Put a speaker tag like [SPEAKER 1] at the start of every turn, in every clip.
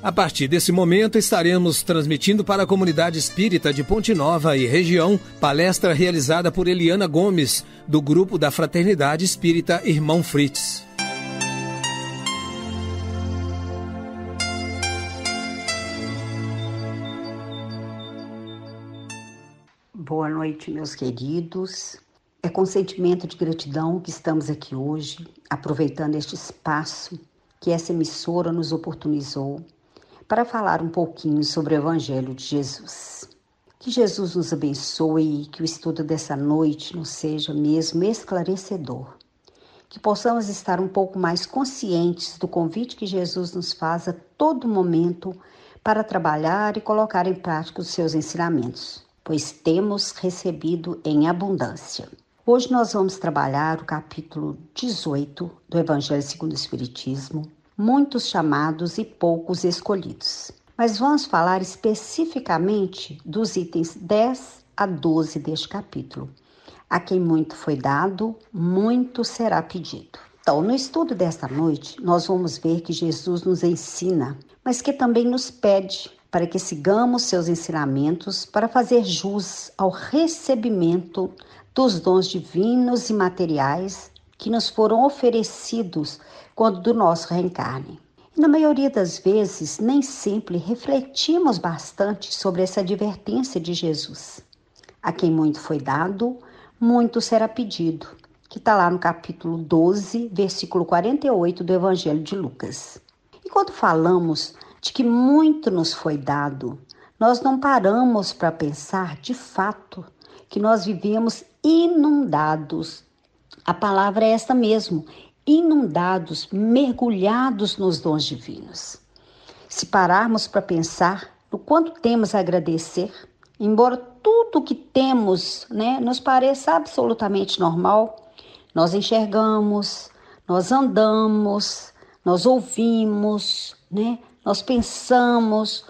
[SPEAKER 1] A partir desse momento, estaremos transmitindo para a comunidade espírita de Ponte Nova e região, palestra realizada por Eliana Gomes, do grupo da Fraternidade Espírita Irmão Fritz.
[SPEAKER 2] Boa noite, meus queridos. É com sentimento de gratidão que estamos aqui hoje, aproveitando este espaço que essa emissora nos oportunizou para falar um pouquinho sobre o Evangelho de Jesus. Que Jesus nos abençoe e que o estudo dessa noite nos seja mesmo esclarecedor. Que possamos estar um pouco mais conscientes do convite que Jesus nos faz a todo momento para trabalhar e colocar em prática os seus ensinamentos, pois temos recebido em abundância. Hoje nós vamos trabalhar o capítulo 18 do Evangelho segundo o Espiritismo, muitos chamados e poucos escolhidos. Mas vamos falar especificamente dos itens 10 a 12 deste capítulo. A quem muito foi dado, muito será pedido. Então, no estudo desta noite, nós vamos ver que Jesus nos ensina, mas que também nos pede para que sigamos seus ensinamentos para fazer jus ao recebimento dos dons divinos e materiais que nos foram oferecidos quando do nosso reencarne. E na maioria das vezes, nem sempre refletimos bastante sobre essa advertência de Jesus. A quem muito foi dado, muito será pedido, que está lá no capítulo 12, versículo 48 do Evangelho de Lucas. E quando falamos de que muito nos foi dado, nós não paramos para pensar de fato que nós vivemos inundados. A palavra é esta mesmo, inundados, mergulhados nos dons divinos. Se pararmos para pensar no quanto temos a agradecer, embora tudo que temos, nos pareça absolutamente normal, nós enxergamos, nós andamos, nós ouvimos, nós pensamos,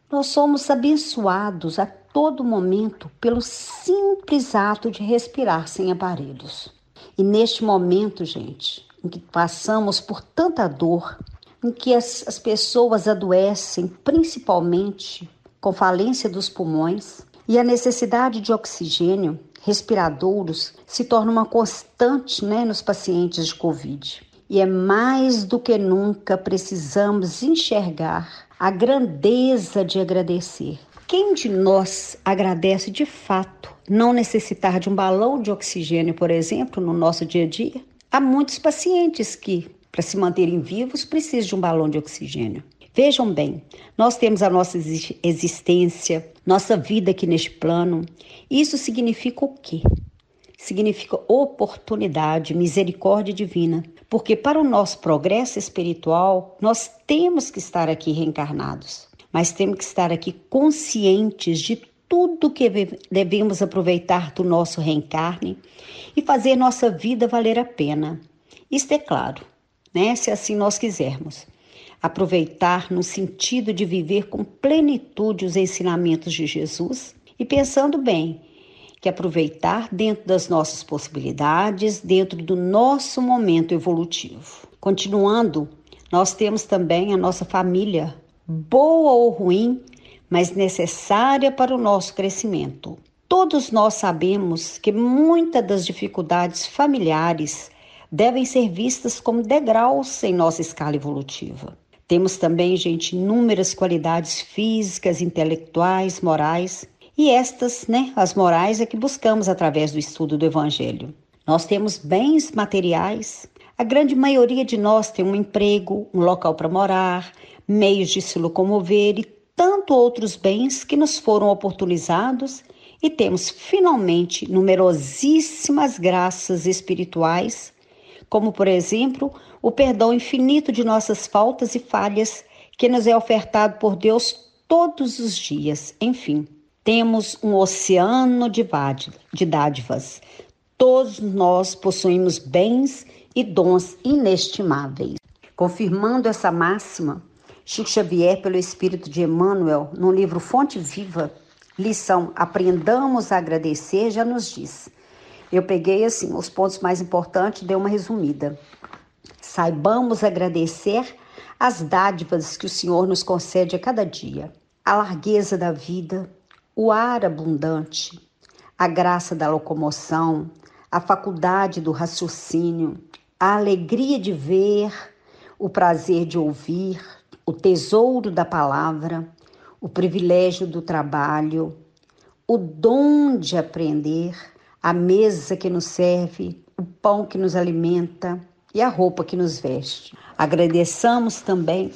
[SPEAKER 2] nós somos abençoados a todo momento pelo simples ato de respirar sem aparelhos. E neste momento, gente, em que passamos por tanta dor, em que as pessoas adoecem, principalmente com falência dos pulmões, e a necessidade de oxigênio, respiradouros, se torna uma constante nos pacientes de Covid. E é mais do que nunca precisamos enxergar a grandeza de agradecer. Quem de nós agradece de fato não necessitar de um balão de oxigênio, por exemplo, no nosso dia a dia? Há muitos pacientes que, para se manterem vivos, precisam de um balão de oxigênio. Vejam bem, nós temos a nossa existência, nossa vida aqui neste plano. Isso significa o quê? Significa oportunidade, misericórdia divina. Porque para o nosso progresso espiritual, nós temos que estar aqui reencarnados. Mas temos que estar aqui conscientes de tudo que devemos aproveitar do nosso reencarne e fazer nossa vida valer a pena. Isto é claro, se assim nós quisermos. Aproveitar no sentido de viver com plenitude os ensinamentos de Jesus e pensando bem, que aproveitar dentro das nossas possibilidades, dentro do nosso momento evolutivo. Continuando, nós temos também a nossa família, boa ou ruim, mas necessária para o nosso crescimento. Todos nós sabemos que muitas das dificuldades familiares devem ser vistas como degraus em nossa escala evolutiva. Temos também, gente, inúmeras qualidades físicas, intelectuais, morais, e estas, as morais, é que buscamos através do estudo do Evangelho. Nós temos bens materiais, a grande maioria de nós tem um emprego, um local para morar, meios de se locomover e tanto outros bens que nos foram oportunizados e temos finalmente numerosíssimas graças espirituais, como por exemplo o perdão infinito de nossas faltas e falhas que nos é ofertado por Deus todos os dias. Enfim, temos um oceano de dádivas. Todos nós possuímos bens e dons inestimáveis. Confirmando essa máxima, Chico Xavier, pelo Espírito de Emmanuel, no livro Fonte Viva, lição Aprendamos a Agradecer, já nos diz. Eu peguei os pontos mais importantes, dei uma resumida. Saibamos agradecer as dádivas que o Senhor nos concede a cada dia, a largueza da vida, o ar abundante, a graça da locomoção, a faculdade do raciocínio, a alegria de ver, o prazer de ouvir, o tesouro da palavra, o privilégio do trabalho, o dom de aprender, a mesa que nos serve, o pão que nos alimenta e a roupa que nos veste. Agradeçamos também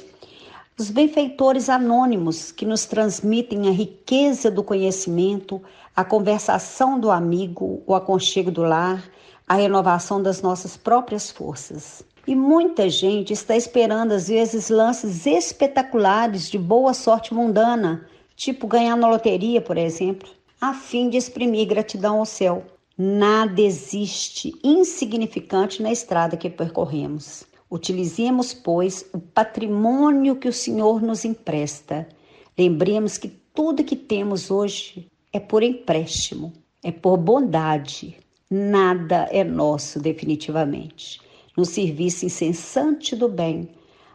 [SPEAKER 2] os benfeitores anônimos que nos transmitem a riqueza do conhecimento, a conversação do amigo, o aconchego do lar, a renovação das nossas próprias forças. E muita gente está esperando, às vezes, lances espetaculares de boa sorte mundana, tipo ganhar na loteria, por exemplo, a fim de exprimir gratidão ao céu. Nada existe insignificante na estrada que percorremos. Utilizemos, pois, o patrimônio que o Senhor nos empresta. Lembremos que tudo que temos hoje é por empréstimo, é por bondade. Nada é nosso definitivamente. No serviço incessante do bem,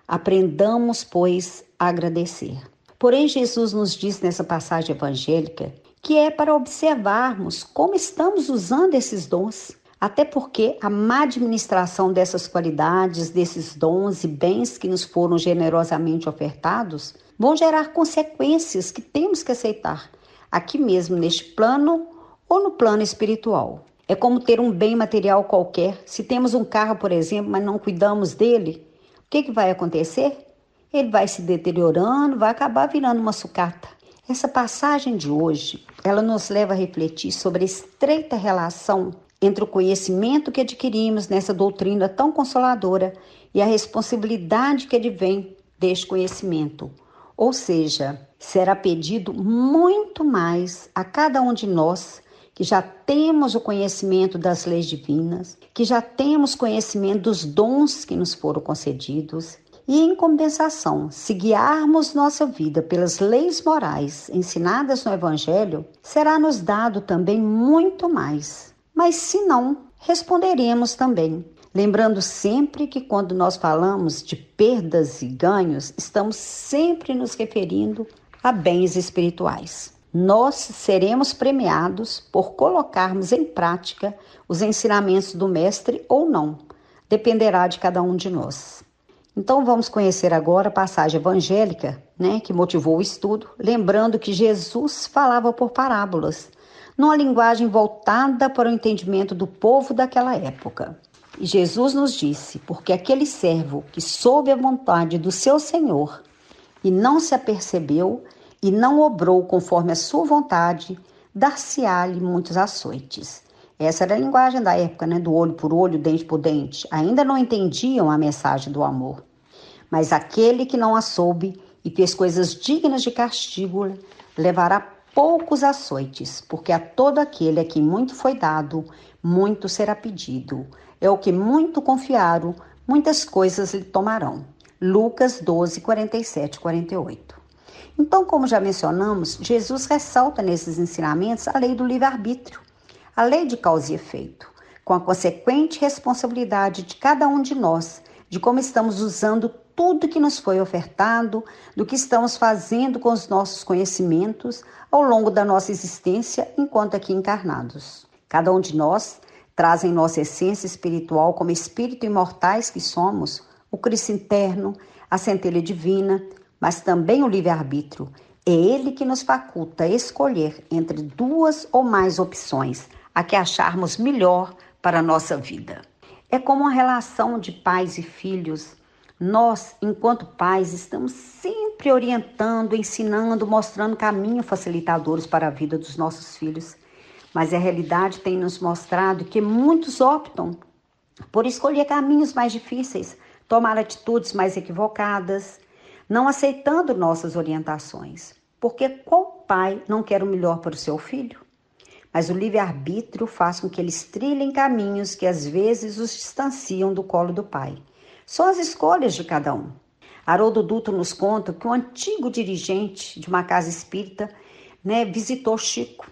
[SPEAKER 2] aprendamos, pois, a agradecer. Porém, Jesus nos diz nessa passagem evangélica que é para observarmos como estamos usando esses dons. Até porque a má administração dessas qualidades, desses dons e bens que nos foram generosamente ofertados, vão gerar consequências que temos que aceitar, aqui mesmo neste plano ou no plano espiritual. É como ter um bem material qualquer. Se temos um carro, por exemplo, mas não cuidamos dele, o que vai acontecer? Ele vai se deteriorando, vai acabar virando uma sucata. Essa passagem de hoje, ela nos leva a refletir sobre a estreita relação entre o conhecimento que adquirimos nessa doutrina tão consoladora e a responsabilidade que advém deste conhecimento. Ou seja, será pedido muito mais a cada um de nós que já temos o conhecimento das leis divinas, que já temos conhecimento dos dons que nos foram concedidos, e em compensação, se guiarmos nossa vida pelas leis morais ensinadas no Evangelho, será-nos dado também muito mais. Mas se não, responderemos também, lembrando sempre que quando nós falamos de perdas e ganhos, estamos sempre nos referindo a bens espirituais. Nós seremos premiados por colocarmos em prática os ensinamentos do Mestre ou não, dependerá de cada um de nós. Então vamos conhecer agora a passagem evangélica, que motivou o estudo, lembrando que Jesus falava por parábolas, numa linguagem voltada para o entendimento do povo daquela época. E Jesus nos disse, porque aquele servo que soube a vontade do seu Senhor e não se apercebeu e não obrou conforme a sua vontade, dar-se-á-lhe muitos açoites. Essa era a linguagem da época, do olho por olho, dente por dente. Ainda não entendiam a mensagem do amor. Mas aquele que não a soube e fez coisas dignas de castigo, levará poucos açoites, porque a todo aquele a quem muito foi dado, muito será pedido. É o que muito confiaram, muitas coisas lhe tomarão. Lucas 12, 47 e 48. Então, como já mencionamos, Jesus ressalta nesses ensinamentos a lei do livre-arbítrio, a lei de causa e efeito, com a consequente responsabilidade de cada um de nós, de como estamos usando tudo que nos foi ofertado, do que estamos fazendo com os nossos conhecimentos ao longo da nossa existência enquanto aqui encarnados. Cada um de nós traz em nossa essência espiritual, como espírito imortais que somos, o Cristo interno, a centelha divina, mas também o livre-arbítrio. É ele que nos faculta escolher entre duas ou mais opções, a que acharmos melhor para a nossa vida. É como uma relação de pais e filhos. Nós, enquanto pais, estamos sempre orientando, ensinando, mostrando caminhos facilitadores para a vida dos nossos filhos. Mas a realidade tem nos mostrado que muitos optam por escolher caminhos mais difíceis, tomar atitudes mais equivocadas, não aceitando nossas orientações. Porque qual pai não quer o melhor para o seu filho? Mas o livre-arbítrio faz com que eles trilhem caminhos que às vezes os distanciam do colo do pai. São as escolhas de cada um. Haroldo Dutra nos conta que um antigo dirigente de uma casa espírita visitou Chico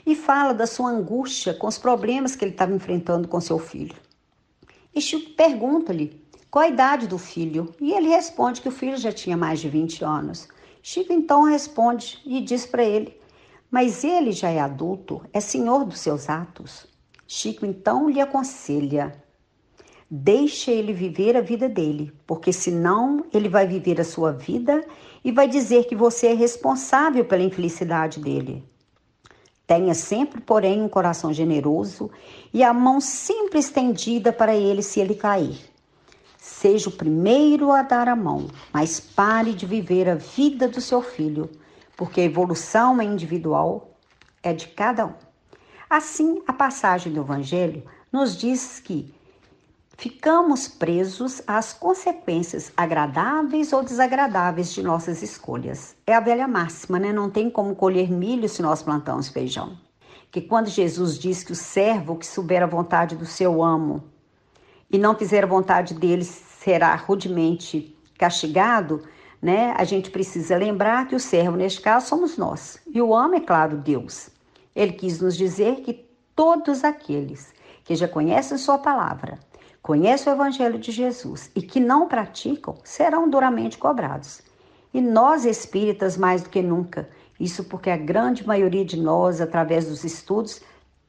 [SPEAKER 2] e fala da sua angústia com os problemas que ele estava enfrentando com seu filho. E Chico pergunta-lhe qual a idade do filho, e ele responde que o filho já tinha mais de 20 anos. Chico então responde e diz para ele: mas ele já é adulto, é senhor dos seus atos. Chico então lhe aconselha: deixe ele viver a vida dele, porque senão ele vai viver a sua vida e vai dizer que você é responsável pela infelicidade dele. Tenha sempre, porém, um coração generoso e a mão sempre estendida para ele se ele cair. Seja o primeiro a dar a mão, mas pare de viver a vida do seu filho, porque a evolução é individual, é de cada um. Assim, a passagem do Evangelho nos diz que ficamos presos às consequências agradáveis ou desagradáveis de nossas escolhas. É a velha máxima, né? Não tem como colher milho se nós plantamos feijão. Que quando Jesus diz que o servo que souber a vontade do seu amo e não fizer a vontade dele será rudemente castigado, né? A gente precisa lembrar que o servo, neste caso, somos nós. E o amo, é claro, Deus. Ele quis nos dizer que todos aqueles que já conhecem sua palavra, conhecem o Evangelho de Jesus e que não praticam, serão duramente cobrados. E nós espíritas, mais do que nunca, isso porque a grande maioria de nós, através dos estudos,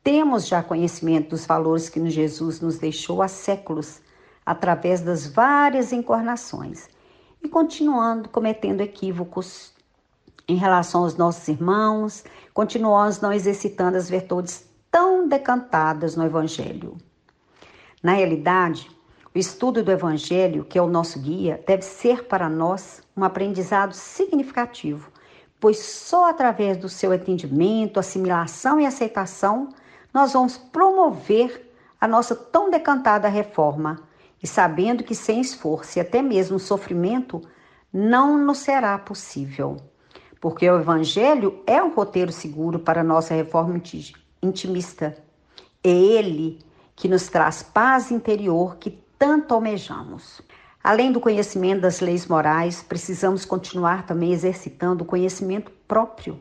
[SPEAKER 2] temos já conhecimento dos valores que Jesus nos deixou há séculos, através das várias encarnações, e continuando cometendo equívocos em relação aos nossos irmãos, continuamos não exercitando as virtudes tão decantadas no Evangelho. Na realidade, o estudo do Evangelho, que é o nosso guia, deve ser para nós um aprendizado significativo, pois só através do seu entendimento, assimilação e aceitação, nós vamos promover a nossa tão decantada reforma, e sabendo que sem esforço e até mesmo sofrimento, não nos será possível. Porque o Evangelho é um roteiro seguro para a nossa reforma intimista. É ele que nos traz paz interior que tanto almejamos. Além do conhecimento das leis morais, precisamos continuar também exercitando o conhecimento próprio,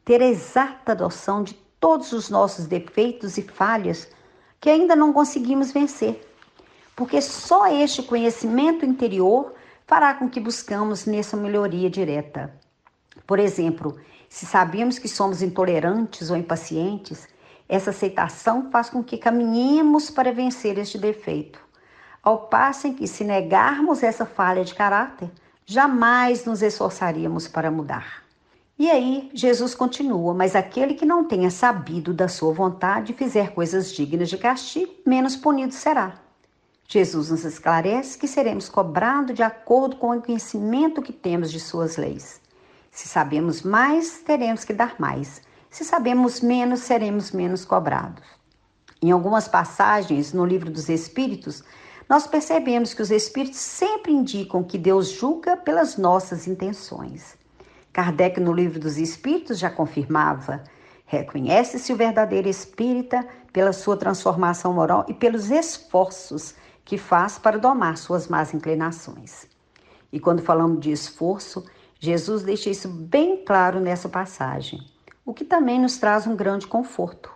[SPEAKER 2] ter a exata noção de todos os nossos defeitos e falhas que ainda não conseguimos vencer, porque só este conhecimento interior fará com que buscamos nessa melhoria direta. Por exemplo, se sabemos que somos intolerantes ou impacientes, essa aceitação faz com que caminhemos para vencer este defeito. Ao passo em que, se negarmos essa falha de caráter, jamais nos esforçaríamos para mudar. E aí, Jesus continua: mas aquele que não tenha sabido da sua vontade e fizer coisas dignas de castigo, menos punido será. Jesus nos esclarece que seremos cobrados de acordo com o conhecimento que temos de suas leis. Se sabemos mais, teremos que dar mais. Se sabemos menos, seremos menos cobrados. Em algumas passagens no Livro dos Espíritos, nós percebemos que os Espíritos sempre indicam que Deus julga pelas nossas intenções. Kardec, no Livro dos Espíritos, já confirmava: reconhece-se o verdadeiro espírita pela sua transformação moral e pelos esforços que faz para domar suas más inclinações. E quando falamos de esforço, Jesus deixa isso bem claro nessa passagem, o que também nos traz um grande conforto.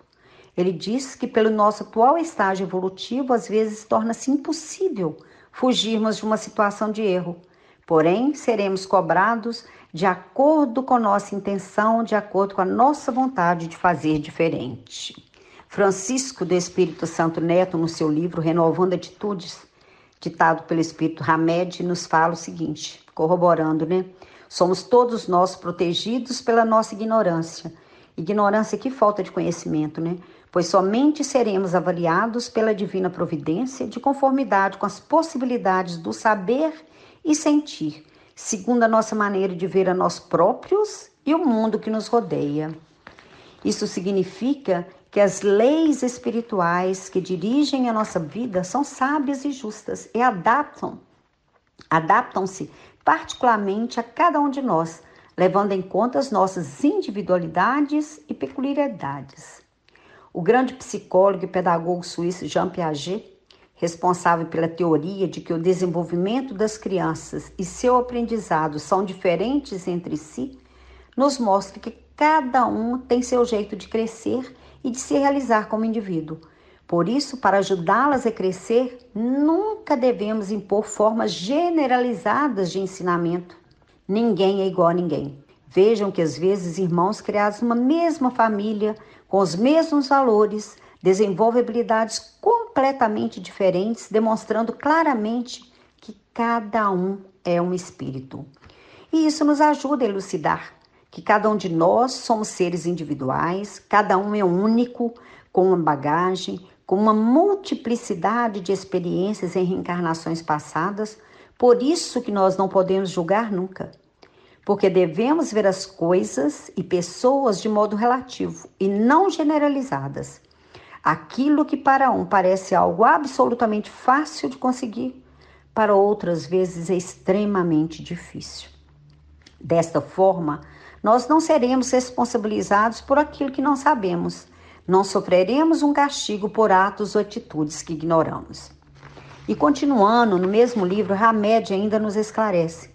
[SPEAKER 2] Ele diz que pelo nosso atual estágio evolutivo, às vezes torna-se impossível fugirmos de uma situação de erro. Porém, seremos cobrados de acordo com nossa intenção, de acordo com a nossa vontade de fazer diferente. Francisco do Espírito Santo Neto, no seu livro Renovando Atitudes, ditado pelo Espírito Hamed, nos fala o seguinte, corroborando, né? Somos todos nós protegidos pela nossa ignorância. Ignorância que falta de conhecimento, né? Pois somente seremos avaliados pela divina providência de conformidade com as possibilidades do saber e sentir, segundo a nossa maneira de ver a nós próprios e o mundo que nos rodeia. Isso significa que as leis espirituais que dirigem a nossa vida são sábias e justas e adaptam-se particularmente a cada um de nós, levando em conta as nossas individualidades e peculiaridades. O grande psicólogo e pedagogo suíço Jean Piaget, responsável pela teoria de que o desenvolvimento das crianças e seu aprendizado são diferentes entre si, nos mostra que cada um tem seu jeito de crescer e de se realizar como indivíduo. Por isso, para ajudá-las a crescer, nunca devemos impor formas generalizadas de ensinamento. Ninguém é igual a ninguém. Vejam que às vezes irmãos criados numa mesma família, com os mesmos valores, desenvolvem habilidades completamente diferentes, demonstrando claramente que cada um é um espírito. E isso nos ajuda a elucidar que cada um de nós somos seres individuais, cada um é único, com uma bagagem, com uma multiplicidade de experiências em reencarnações passadas. Por isso que nós não podemos julgar nunca, porque devemos ver as coisas e pessoas de modo relativo e não generalizadas. Aquilo que para um parece algo absolutamente fácil de conseguir, para outras vezes é extremamente difícil. Desta forma, nós não seremos responsabilizados por aquilo que não sabemos, não sofreremos um castigo por atos ou atitudes que ignoramos. E continuando, no mesmo livro, Hamed ainda nos esclarece.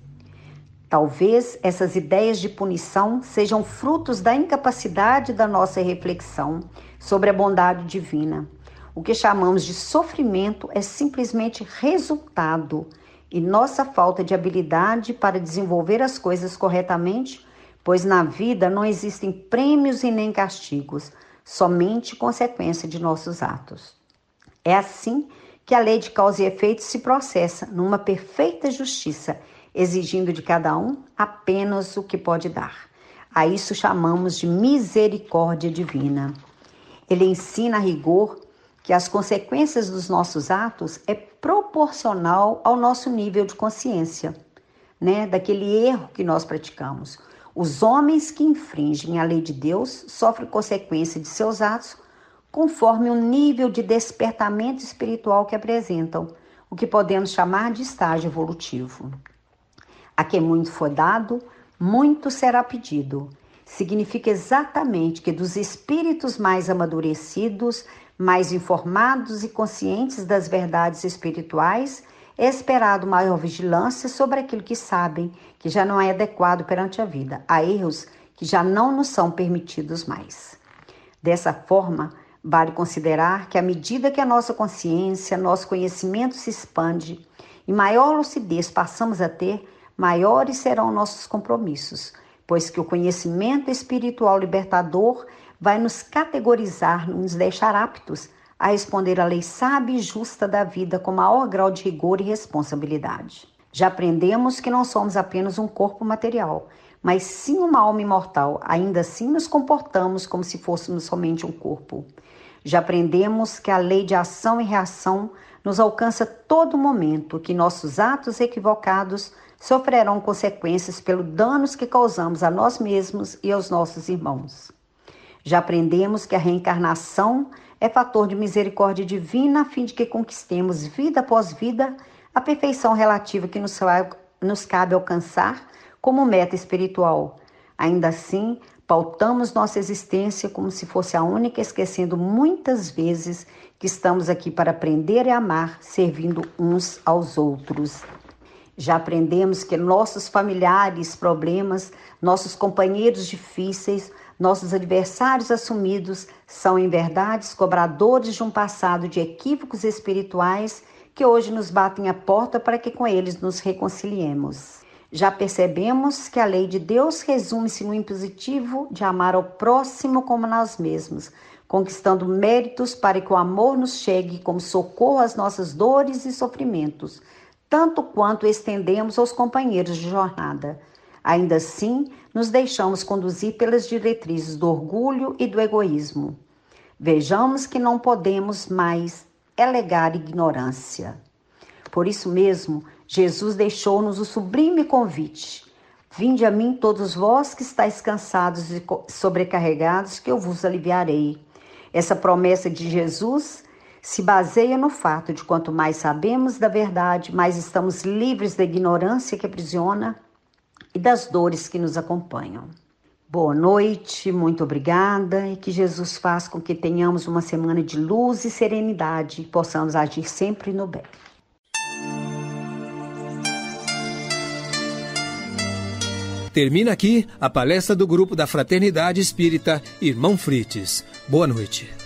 [SPEAKER 2] Talvez essas ideias de punição sejam frutos da incapacidade da nossa reflexão sobre a bondade divina. O que chamamos de sofrimento é simplesmente resultado e nossa falta de habilidade para desenvolver as coisas corretamente, pois na vida não existem prêmios e nem castigos, somente consequência de nossos atos. É assim que a lei de causa e efeito se processa numa perfeita justiça, exigindo de cada um apenas o que pode dar. A isso chamamos de misericórdia divina. Ele ensina a rigor que as consequências dos nossos atos é proporcional ao nosso nível de consciência, daquele erro que nós praticamos. Os homens que infringem a lei de Deus sofrem consequência de seus atos conforme o nível de despertamento espiritual que apresentam, o que podemos chamar de estágio evolutivo. A quem muito for dado, muito será pedido. Significa exatamente que dos espíritos mais amadurecidos, mais informados e conscientes das verdades espirituais, é esperado maior vigilância sobre aquilo que sabem, que já não é adequado perante a vida, a erros que já não nos são permitidos mais. Dessa forma, vale considerar que à medida que a nossa consciência, nosso conhecimento se expande e maior lucidez passamos a ter, maiores serão nossos compromissos, pois que o conhecimento espiritual libertador vai nos categorizar, nos deixar aptos a responder à lei sábia e justa da vida com maior grau de rigor e responsabilidade. Já aprendemos que não somos apenas um corpo material, mas sim uma alma imortal. Ainda assim nos comportamos como se fôssemos somente um corpo. Já aprendemos que a lei de ação e reação nos alcança a todo momento, que nossos atos equivocados sofrerão consequências pelos danos que causamos a nós mesmos e aos nossos irmãos. Já aprendemos que a reencarnação é fator de misericórdia divina a fim de que conquistemos vida após vida a perfeição relativa que nos cabe alcançar como meta espiritual. Ainda assim, pautamos nossa existência como se fosse a única, esquecendo muitas vezes que estamos aqui para aprender e amar, servindo uns aos outros. Já aprendemos que nossos familiares, problemas, nossos companheiros difíceis, nossos adversários assumidos são, em verdade, cobradores de um passado de equívocos espirituais que hoje nos batem a porta para que com eles nos reconciliemos. Já percebemos que a lei de Deus resume-se no impositivo de amar ao próximo como nós mesmos, conquistando méritos para que o amor nos chegue como socorro às nossas dores e sofrimentos, tanto quanto estendemos aos companheiros de jornada. Ainda assim, nos deixamos conduzir pelas diretrizes do orgulho e do egoísmo. Vejamos que não podemos mais alegar ignorância. Por isso mesmo, Jesus deixou-nos o sublime convite: vinde a mim todos vós que estáis cansados e sobrecarregados, que eu vos aliviarei. Essa promessa de Jesus se baseia no fato de quanto mais sabemos da verdade, mais estamos livres da ignorância que aprisiona e das dores que nos acompanham. Boa noite, muito obrigada, e que Jesus faça com que tenhamos uma semana de luz e serenidade e possamos agir sempre no bem.
[SPEAKER 1] Termina aqui a palestra do Grupo da Fraternidade Espírita Irmão Frites. Boa noite.